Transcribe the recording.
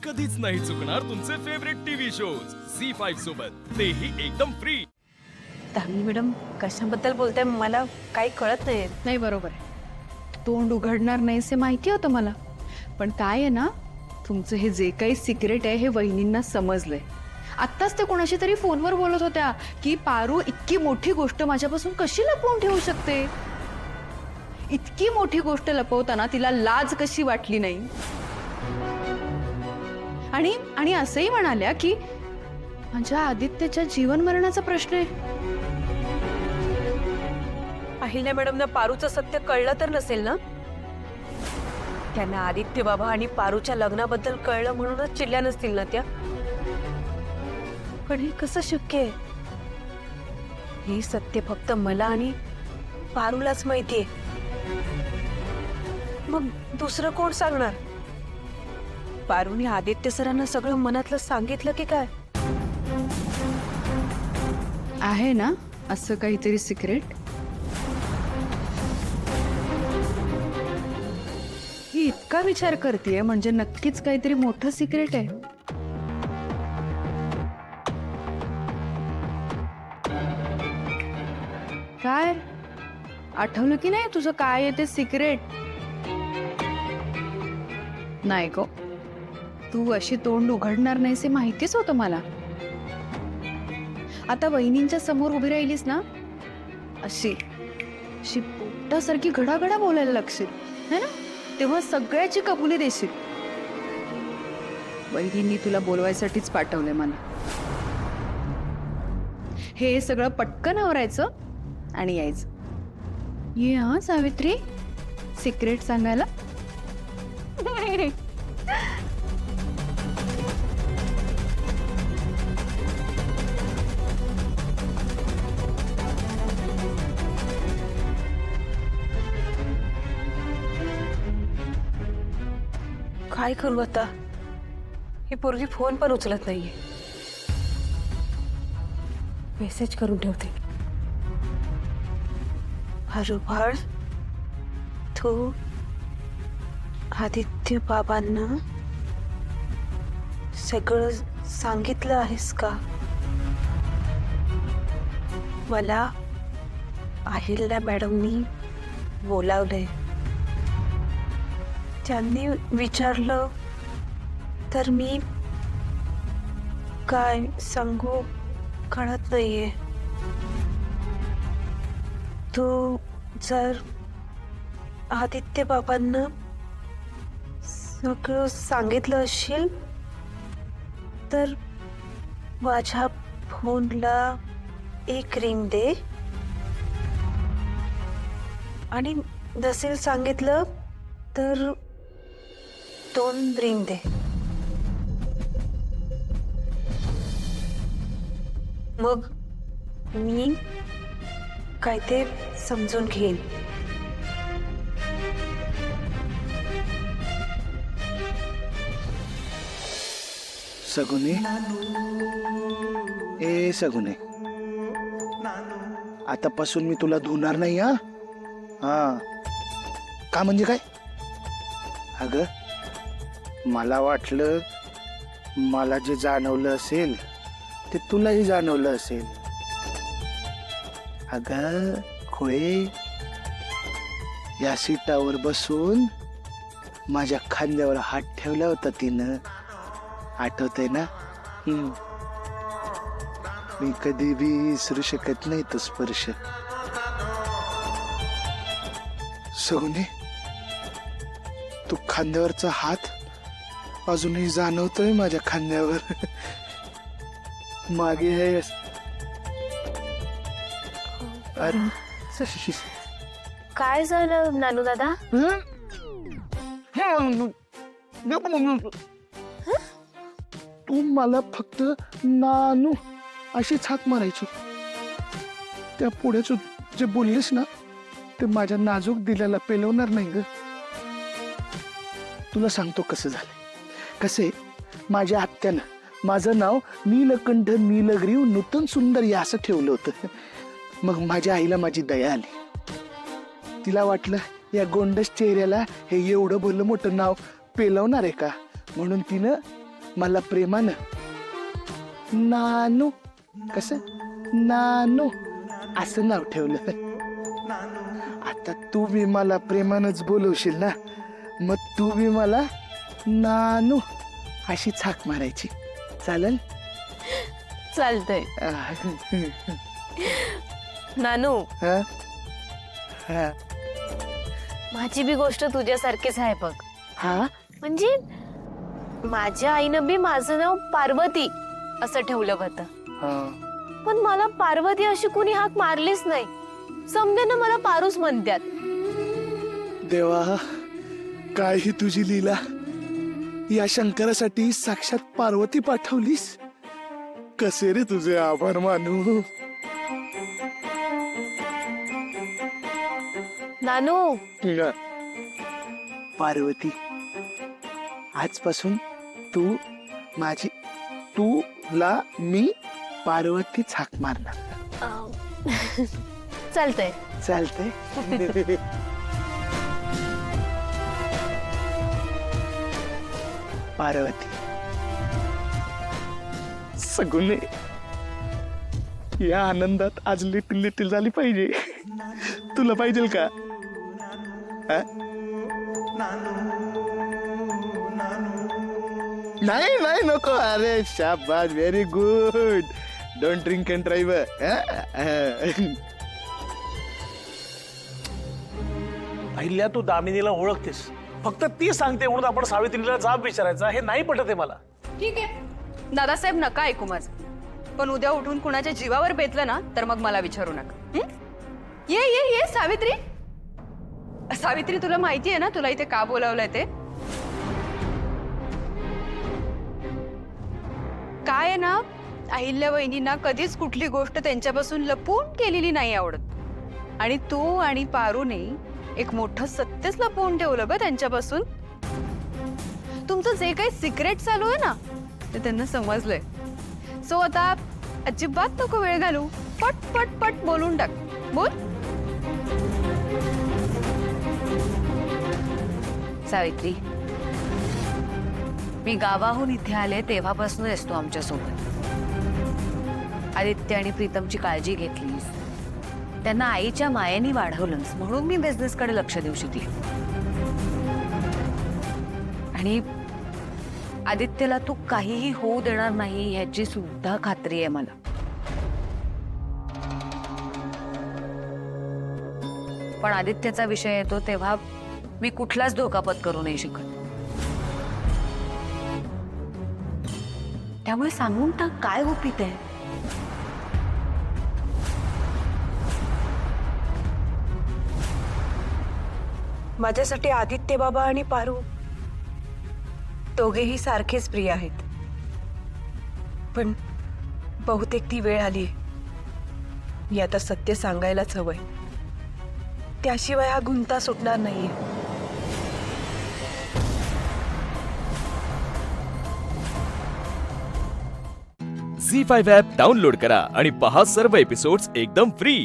कधीच नाही चुकणार तुमचे फेवरेट टीव्ही शोज झी5 सोबत, तेही एकदम फ्री। धामी मॅडम कशाबद्दल बोलताय मला काही कळत नाही। नाही बरोबर आहे, तोंड उघडणार नाही से माहिती होतं मला, पण काय आहे ना, तुमचं हे जे काही सिक्रेट आहे हे वहिनींना समजलंय। आत्ताच ते कोणाशी तरी फोनवर बोलत होत्या की पारू इतकी मोठी गोष्ट माझ्यापासून कशी लपवून ठेवू शकते। इतकी मोठी गोष्ट लपवताना तिला लाज कशी वाटली नाही। आणि असंही म्हणाल्या की माझ्या आदित्यच्या जीवन मरणाचा प्रश्न आहे। अहिल्या मॅडमना पारूचं सत्य कळलं तर नसेल ना? त्यांना आदित्य बाबा आणि पारूच्या लग्नाबद्दल कळलं म्हणूनच चिडल्या नसतील ना त्या? पण हे कसं शक्य आहे? हे सत्य फक्त मला आणि पारूलाच माहितीये, मग दुसरं कोण सांगणार? पारूने आदित्य सरांना सगळं मनातलं सांगितलं की काय? आहे ना असं काहीतरी सिक्रेट? ही इतका विचार करतेय म्हणजे नक्कीच काहीतरी मोठं सिक्रेट आहे। काय आठवलं की नाही तुझं काय आहे ते सिक्रेट? नाही गो, तू अशी तोंड उघडणार नाहीस हे माहितीच होतं मला। आता वहिनींच्या समोर उभी राहिलीस ना, अशी पोटासारखी घडाघडा बोलायला लागशील है ना, तेव्हा सगळ्याची कबुली देशील। वहिनींनी तुला बोलवायसाठीच पाठवलंय मला। हे सगळं पटकन आवरायचं आणि यायचं। ये हा सावित्री, सिक्रेट सांगायला। काय करू आता? ही पोरगी फोन पण उचलत नाहीये। मेसेज करून ठेवते। हरुभाळ, तू आदित्य बाबांना सगळं सांगितलं आहेस का? मला अहिल्या मॅडमनी बोलावलंय। त्यांनी विचारलं तर मी काय सांगू कळत नाहीये। तू जर आदित्य बाबांना सगळं सांगितलं असेल तर माझ्या फोनला एक रिंग दे, आणि नसेल सांगितलं तर 2 रिंग दे। मग मी काय ते समजून घेईन। सगुने, ए सगुने, आतापासून मी तुला धुणार नाही हा। हा का म्हणजे काय? अगं मला वाटलं मला जे जाणवलं असेल ते तुलाही जाणवलं असेल। अगं खोळे, या सीटावर बसून माझ्या खांद्यावर हात ठेवला होता तिनं, आठवतंय ना? मी कधी बी विसरू शकत नाही तो स्पर्श। सोने, तू खांद्यावरचा हात अजूनही जाणवतोय माझ्या खांद्यावर। मागे आहेस। काय झालं नानू दादा? तू मला फक्त नानू अशीच हाक मारायची। त्या पुढेच जे बोललीस ना ते माझ्या नाजूक दिल्याला पेलवणार नाही ग। तुला सांगतो कसं झालं। कसे माझ्या आत्यानं माझं नाव नीलकंठ नीलग्रीव नूतन सुंदर या असं ठेवलं होतं। मग माझ्या आईला माझी दया आली। तिला वाटलं या गोंडस चेहऱ्याला हे एवढं भलं मोठं नाव पेलवणार आहे का, म्हणून तिनं मला प्रेमानं नानू, कसं नानू असं नाव ठेवलं. आता तू बी मला प्रेमानंच बोलवशील ना, मग तू बी मला नानू अशी हाक मारायची. चालेल? चालतंय. नानू, हा? हा. माझी बी गोष्ट तुझ्यासारखीच आहे बघ. हा? म्हणजे माझ्या आईनं बी माझं नाव पार्वती असं ठेवलं होतं, हा. पण मला पार्वती अशी कुणी हाक मारलीच नाही. समजेना मला पारूच म्हणतात. देवा, काय ही तुझी लीला. या शंकरासाठी साक्षात पार्वती पाठवलीस. कसे रे तुझे आभार मानू. नानू, पार्वती, आजपासून तू माझी, तुला मी पार्वतीच हाक मारणार. चालतंय. चालतंय. पार्वती, सगुने या आनंदात आज लिटिल लिटिल झाली पाहिजे. तुला पाहिजे का? हा? नाही नाही नको. अरे शाबास, very good. Don't drink and drive. Ahilya, तू दामिनीला ओळखतेस, फक्त ती सांगते म्हणून आपण सावित्रीला जाब विचारायचा, हे नाही पटत आहे मला. ठीक आहे दादासाहेब, नका ऐकू माझं. पण उद्या उठून कुणाच्या जीवावर बेतलं ना तर मग मला विचारू नका. हं? ये ये ये सावित्री. सावित्री, तुला माहिती आहे ना तुला इथे का बोलावलंय ते? काय आहे ना, अहिल्या वहिनींना कधीच कुठली गोष्ट त्यांच्यापासून लपवून केलेली नाही आवडत. आणि तू आणि पारूने एक मोठं सत्यच लपवून ठेवलं ग त्यांच्यापासून. तुमचं जे काही सिक्रेट चालू आहे ना ते त्यांना समजलंय. सो आता अजिबात नको वेळ घालू, पट पट पट बोलून टाक. बोल. सावित्री, मी गावाहून इथे आले तेव्हापासूनच तू आमच्या सोबत. आदित्य आणि प्रीतमची काळजी घेतलीस, त्यांना आईच्या मायेने वाढवलंस, म्हणून मी बिझनेस कडे लक्ष देऊ शकले. आणि आदित्यला तू काहीही होऊ देणार नाही ह्याची सुद्धा खात्री आहे मला. पण आदित्यचा विषय येतो तेव्हा मी कुठलाच धोका पत्करू नाही शकत. त्यामुळे सांगून टाक, काय गुपित आहे? माझ्यासाठी आदित्य बाबा आणि पारू दोघेही सारखेच प्रिय आहेत. पण बहुतेक ती वेळ आली, मी आता सत्य सांगायलाच हवंय. त्याशिवाय हा गुंता सुटणार नाहीये. झी5 ॲप डाउनलोड करा आणि पहा सर्व एपिसोड्स एकदम फ्री.